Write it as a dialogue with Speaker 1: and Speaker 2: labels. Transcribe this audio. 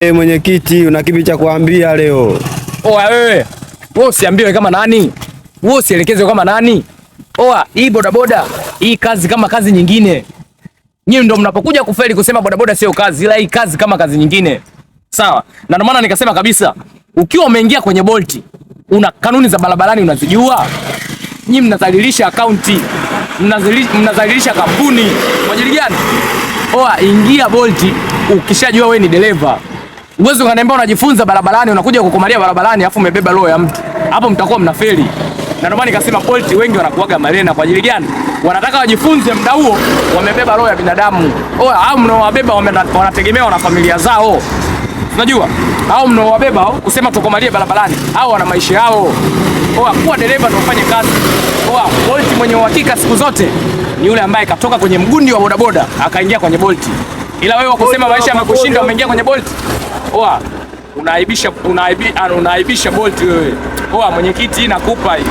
Speaker 1: Mwenyekiti, una kipi cha kuambia leo?
Speaker 2: Oa wewe usiambiwe kama nani? Wewe usielekezwe kama nani? Oa, hii bodaboda, hii kazi kama kazi nyingine. Nyinyi ndio mnapokuja kufeli kusema bodaboda sio kazi, ila hii kazi kama kazi nyingine. Sawa? Na ndio maana nikasema kabisa, ukiwa umeingia kwenye Bolt, una kanuni za barabarani unazijua? Nyinyi mnadhalilisha akaunti, mnadhalilisha kampuni. Kwa ajili gani? Oa, ingia Bolt ukishajua wewe ni dereva. Uwezo ukaniambia unajifunza barabarani, unakuja kukumalia barabarani afu umebeba roho ya mtu. Hapo mtakuwa mnafeli. Na ndio maana nikasema Bolt wengi wanakuaga marena. Kwa ajili gani? Wanataka wajifunze muda huo wamebeba roho ya binadamu. Au mnaowabeba wanategemewa na familia zao. Unajua? Au mnaowabeba kusema tukomalie barabarani. Hao wana maisha yao. Kuwa dereva ndio ufanye kazi. Bolt mwenye uhakika siku zote ni yule ambaye katoka kwenye mgundi wa bodaboda akaingia kwenye Bolt. Ila wewe kusema maisha yamekushinda umeingia kwenye Bolt. Unaibisha Bolt wewe. Mwenyekiti nakupa hii.